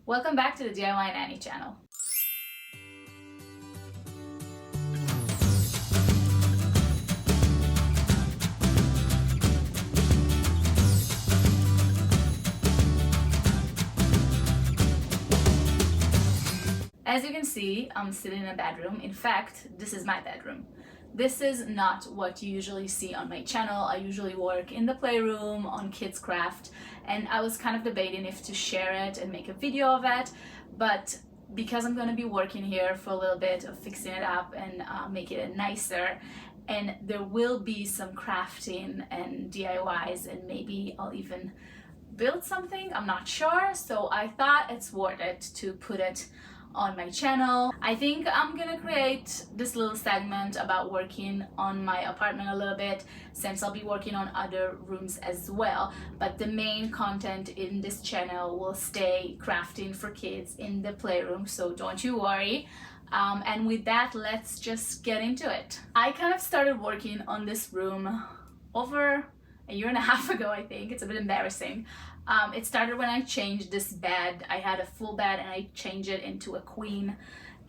Welcome back to the DIYnanny channel. As you can see, I'm sitting in a bedroom. In fact, this is my bedroom. This is not what you usually see on my channel. I usually work in the playroom on kids craft, and I was kind of debating if to share it and make a video of it, but because I'm going to be working here for a little bit of fixing it up and make it nicer, and there will be some crafting and DIYs, and maybe I'll even build something, I'm not sure, so I thought it's worth it to put it on my channel. I think I'm gonna create this little segment about working on my apartment a little bit, since I'll be working on other rooms as well, but the main content in this channel will stay crafting for kids in the playroom, so don't you worry. And with that, let's just get into it. I kind of started working on this room over a year and a half ago, I think. It's a bit embarrassing. It started when I changed this bed. I had a full bed and I changed it into a queen,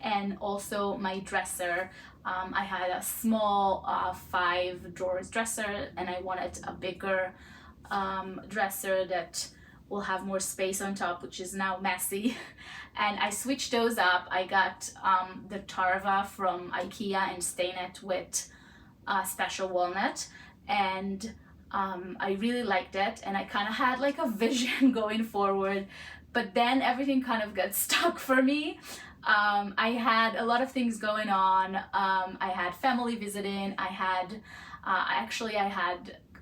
and also my dresser. I had a small 5 drawers dresser, and I wanted a bigger dresser that will have more space on top, which is now messy. And I switched those up. I got the Tarva from IKEA and stained it with special walnut, and I really liked it, and I kind of had like a vision going forward, but then everything kind of got stuck for me. I had a lot of things going on. I had family visiting. I had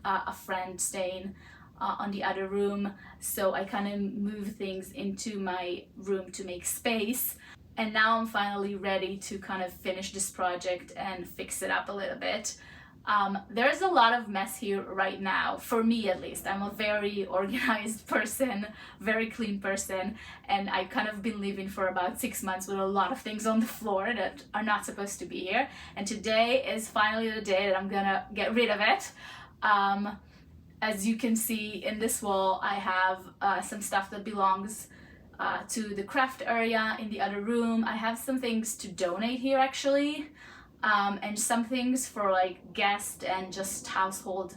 a friend staying on the other room, so I kind of moved things into my room to make space, and now I'm finally ready to kind of finish this project and fix it up a little bit. There's a lot of mess here right now, for me at least. I'm a very organized person, very clean person, and I've kind of been living for about 6 months with a lot of things on the floor that are not supposed to be here. And today is finally the day that I'm gonna get rid of it. As you can see in this wall, I have some stuff that belongs to the craft area in the other room. I have some things to donate here actually. And some things for like guests and just household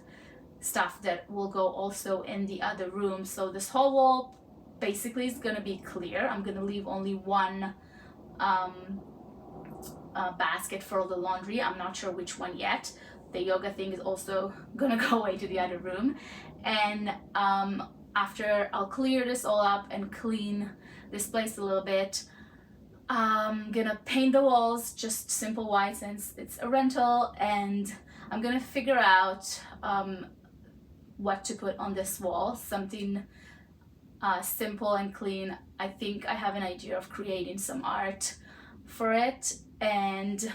stuff that will go also in the other room. So this whole wall basically is gonna be clear. I'm gonna leave only one basket for all the laundry. I'm not sure which one yet. The yoga thing is also gonna go away to the other room. And after I'll clear this all up and clean this place a little bit, I'm gonna paint the walls just simple white since it's a rental, and I'm gonna figure out what to put on this wall, something simple and clean. I think I have an idea of creating some art for it, and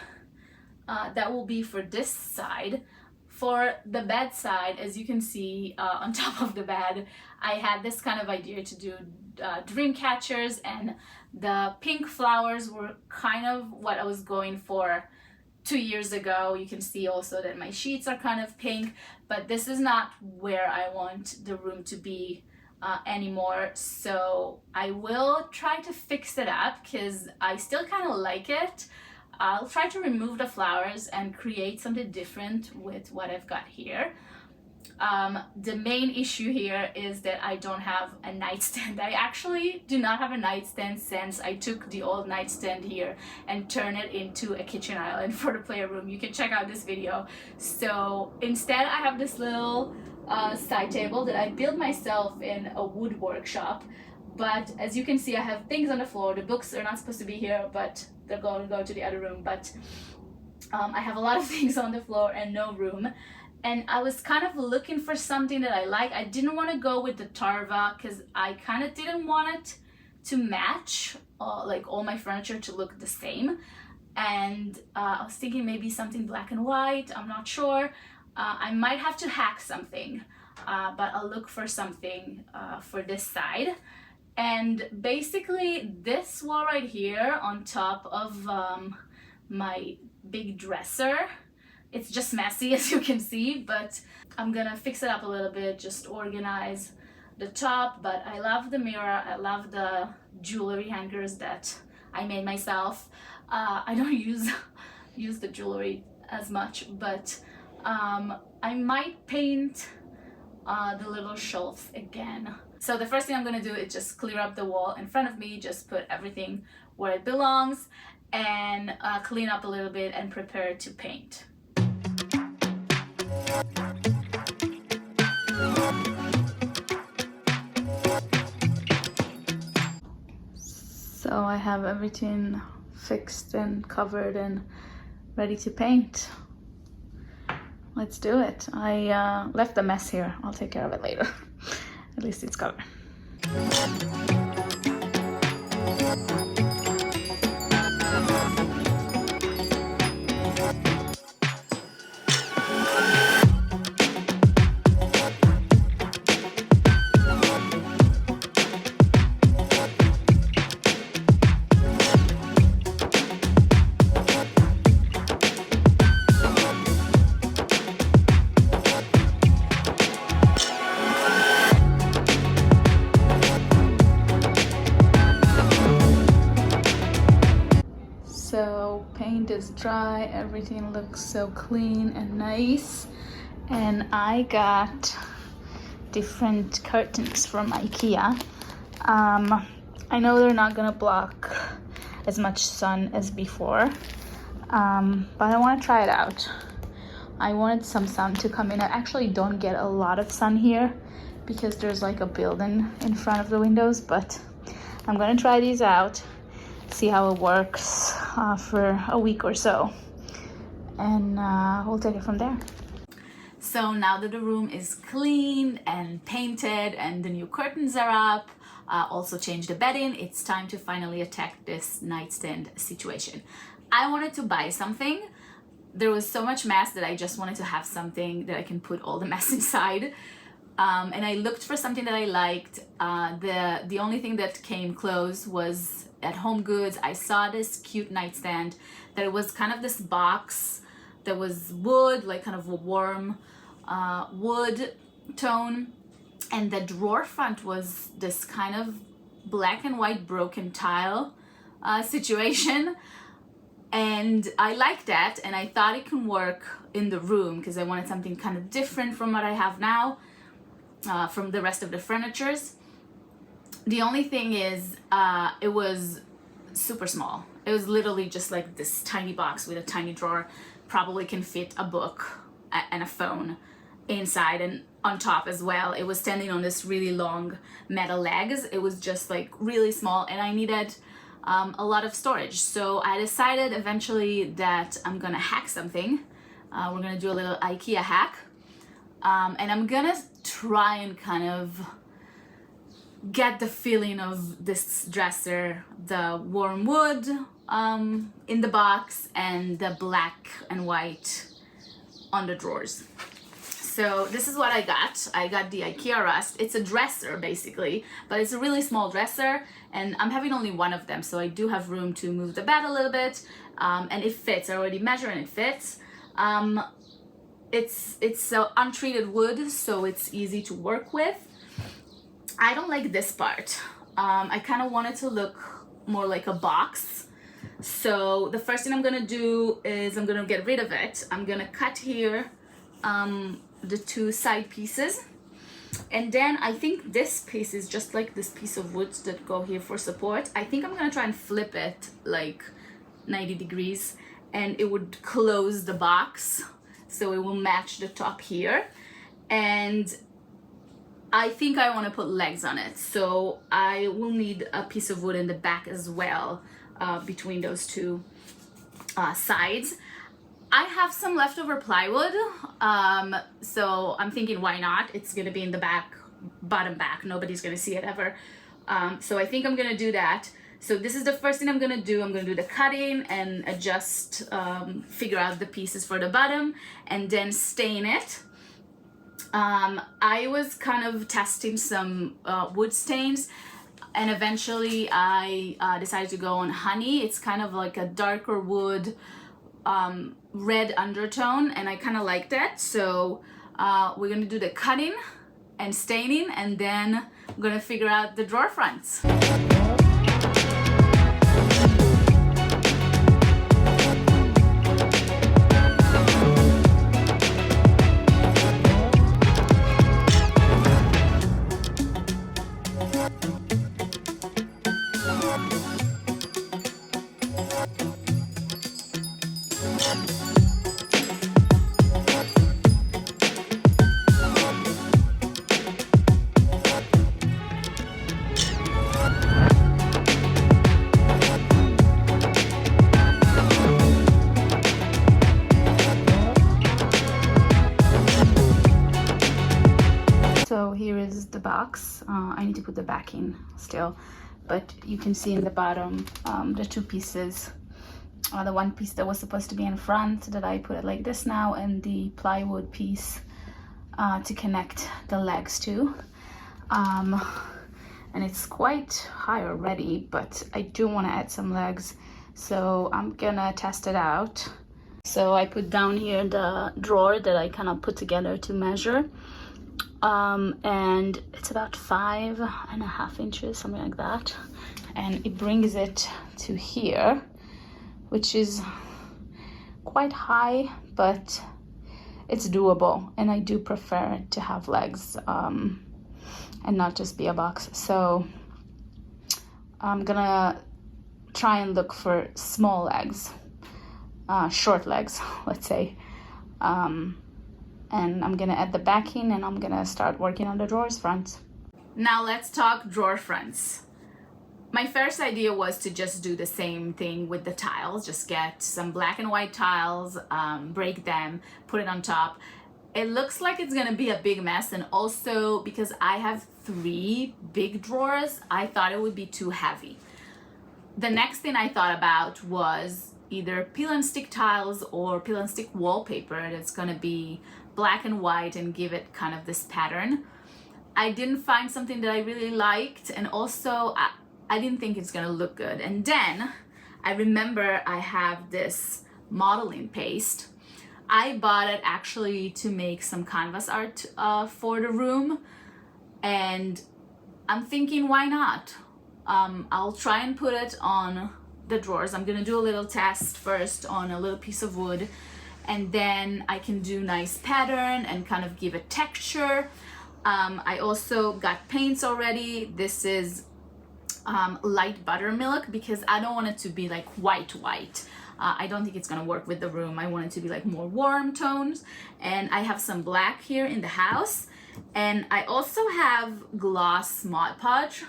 that will be for this side. For the bed side, as you can see on top of the bed, I had this kind of idea to do dream catchers, and the pink flowers were kind of what I was going for 2 years ago. You can see also that my sheets are kind of pink, but this is not where I want the room to be anymore. So I will try to fix it up because I still kind of like it. I'll try to remove the flowers and create something different with what I've got here. The main issue here is that I don't have a nightstand. I actually do not have a nightstand since I took the old nightstand here and turned it into a kitchen island for the playroom. You can check out this video. So instead I have this little side table that I built myself in a wood workshop. But as you can see, I have things on the floor. The books are not supposed to be here, but they're going to go to the other room. But I have a lot of things on the floor and no room. And I was kind of looking for something that I like. I didn't want to go with the Tarva because I kind of didn't want it to match like all my furniture to look the same. And I was thinking maybe something black and white. I'm not sure. I might have to hack something, but I'll look for something for this side. And basically this wall right here on top of my big dresser, it's just messy as you can see, but I'm gonna fix it up a little bit, just organize the top. But I love the mirror, I love the jewelry hangers that I made myself. I don't use the jewelry as much, but I might paint the little shelves again. So the first thing I'm gonna do is just clear up the wall in front of me, just put everything where it belongs, and clean up a little bit and prepare to paint. So I have everything fixed and covered and ready to paint. Let's do it. I left a mess here. I'll take care of it later. At least it's covered. So paint is dry, everything looks so clean and nice. And I got different curtains from IKEA. I know they're not gonna block as much sun as before, but I want to try it out. I wanted some sun to come in. I actually don't get a lot of sun here because there's like a building in front of the windows, but I'm gonna try these out, see how it works for a week or so, and we'll take it from there. So now that the room is clean and painted and the new curtains are up, also changed the bedding, it's time to finally attack this nightstand situation. I wanted to buy something. There was so much mess that I just wanted to have something that I can put all the mess inside. And I looked for something that I liked. The only thing that came close was at Home Goods. I saw this cute nightstand that it was kind of this box that was wood, like kind of a warm wood tone, and the drawer front was this kind of black and white broken tile situation. And I liked that, and I thought it can work in the room because I wanted something kind of different from what I have now, from the rest of the furnitures. The only thing is, it was super small. It was literally just like this tiny box with a tiny drawer. Probably can fit a book and a phone inside, and on top as well. It was standing on this really long metal legs. It was just like really small, and I needed a lot of storage. So I decided eventually that I'm gonna hack something. We're gonna do a little IKEA hack, and I'm gonna try and kind of get the feeling of this dresser, the warm wood in the box and the black and white on the drawers. So this is what I got. I got the IKEA RAST. It's a dresser basically, but it's a really small dresser, and I'm having only one of them, so I do have room to move the bed a little bit, and it fits. I already measure and it fits. It's untreated wood, so it's easy to work with. I don't like this part. I kind of want it to look more like a box. So the first thing I'm gonna do is I'm gonna get rid of it. I'm gonna cut here the two side pieces, and then I think this piece is just like this piece of wood that go here for support. I think I'm gonna try and flip it like 90 degrees, and it would close the box so it will match the top here. And I think I want to put legs on it, so I will need a piece of wood in the back as well, between those two sides. I have some leftover plywood, so I'm thinking why not? It's gonna be in the back, bottom back, nobody's gonna see it ever. So I think I'm gonna do that. So this is the first thing I'm gonna do. I'm gonna do the cutting and adjust, figure out the pieces for the bottom, and then stain it. I was kind of testing some wood stains, and eventually I decided to go on honey. It's kind of like a darker wood, red undertone, and I kind of liked it. So we're gonna do the cutting and staining, and then I'm gonna figure out the drawer fronts. box. I need to put the backing still, but you can see in the bottom the two pieces. The one piece that was supposed to be in front that I put it like this now, and the plywood piece to connect the legs to. And it's quite high already, but I do want to add some legs, so I'm gonna test it out. So I put down here the drawer that I kind of put together to measure, and it's about 5.5 inches, something like that, and it brings it to here, which is quite high, but it's doable, and I do prefer it to have legs and not just be a box. So I'm gonna try and look for small legs, short legs, let's say, and I'm gonna add the backing, and I'm gonna start working on the drawers fronts. Now let's talk drawer fronts. My first idea was to just do the same thing with the tiles, just get some black and white tiles, break them, put it on top. It looks like it's gonna be a big mess, and also because I have 3 big drawers, I thought it would be too heavy. The next thing I thought about was either peel and stick tiles or peel and stick wallpaper that's gonna be black and white and give it kind of this pattern. I didn't find something that I really liked, and also I didn't think it's gonna look good. And then I remember I have this modeling paste. I bought it actually to make some canvas art for the room, and I'm thinking, why not? I'll try and put it on the drawers. I'm gonna do a little test first on a little piece of wood, and then I can do nice pattern and kind of give it texture. I also got paints already. This is light buttermilk, because I don't want it to be like white. I don't think it's gonna work with the room. I want it to be like more warm tones. And I have some black here in the house, and I also have gloss Mod Podge.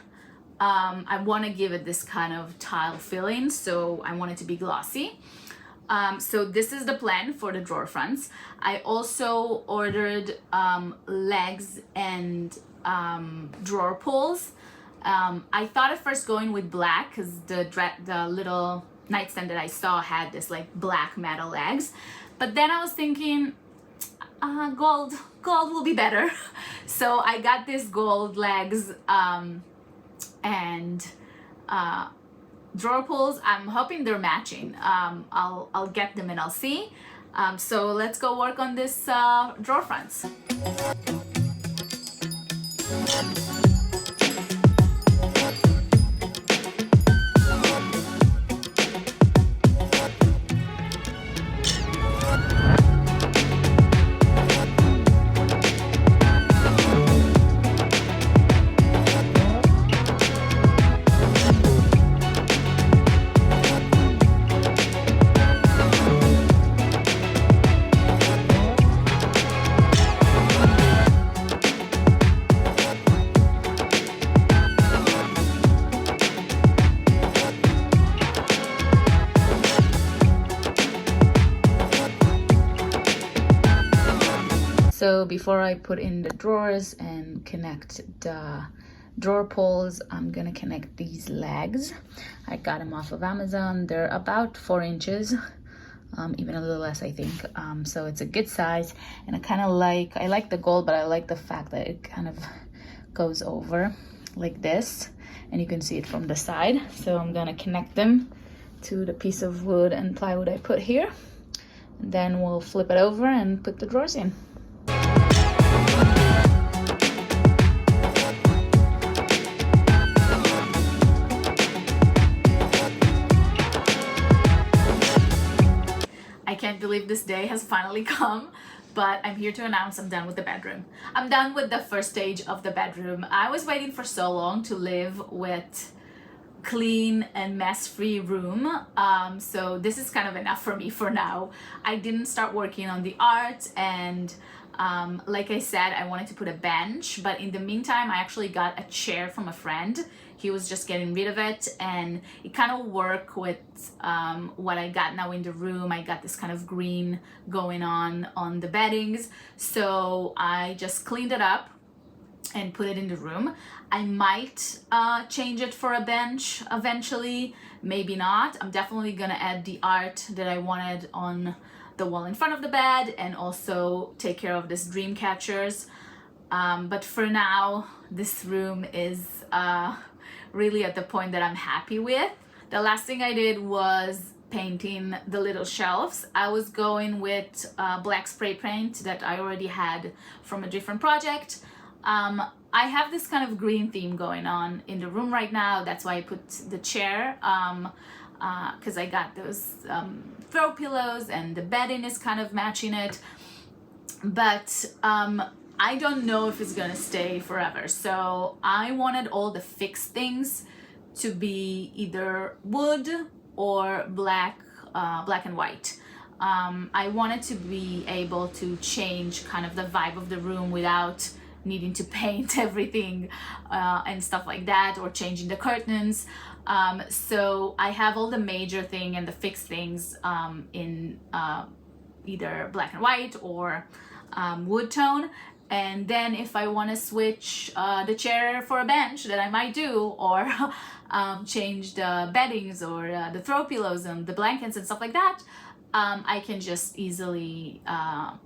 I want to give it this kind of tile filling, so I want it to be glossy. So this is the plan for the drawer fronts. I also ordered legs and drawer pulls. I thought at first going with black, because the little nightstand that I saw had this like black metal legs, but then I was thinking gold will be better. So I got these gold legs and drawer pulls. I'm hoping they're matching. I'll get them and I'll see. So let's go work on this drawer fronts. So before I put in the drawers and connect the drawer pulls, I'm gonna connect these legs. I got them off of Amazon. They're about 4 inches, even a little less, I think. So it's a good size, and I like the gold, but I like the fact that it kind of goes over like this, and you can see it from the side. So I'm gonna connect them to the piece of wood and plywood I put here. And then we'll flip it over and put the drawers in. I can't believe this day has finally come, but I'm here to announce I'm done with the bedroom. I'm done with the first stage of the bedroom. I was waiting for so long to live with clean and mess-free room, so this is kind of enough for me for now. I didn't start working on the art, and like I said, I wanted to put a bench, but in the meantime I actually got a chair from a friend. He was just getting rid of it, and it kind of worked with what I got now in the room. I got this kind of green going on the beddings, so I just cleaned it up. and put it in the room. I might change it for a bench eventually, maybe not. I'm definitely gonna add the art that I wanted on the wall in front of the bed, and also take care of this dream catchers. But for now, this room is really at the point that I'm happy with. The last thing I did was painting the little shelves. I was going with black spray paint that I already had from a different project. I have this kind of green theme going on in the room right now. That's why I put the chair, because I got those throw pillows, and the bedding is kind of matching it. But I don't know if it's gonna stay forever. So I wanted all the fixed things to be either wood or black and white. I wanted to be able to change kind of the vibe of the room without needing to paint everything and stuff like that, or changing the curtains. So I have all the major thing and the fixed things in either black and white or wood tone. And then if I want to switch the chair for a bench, that I might do, or change the beddings or the throw pillows and the blankets and stuff like that, I can just easily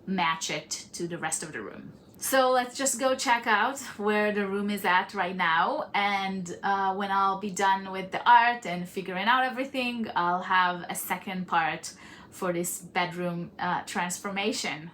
match it to the rest of the room. So let's just go check out where the room is at right now, and when I'll be done with the art and figuring out everything, I'll have a second part for this bedroom transformation.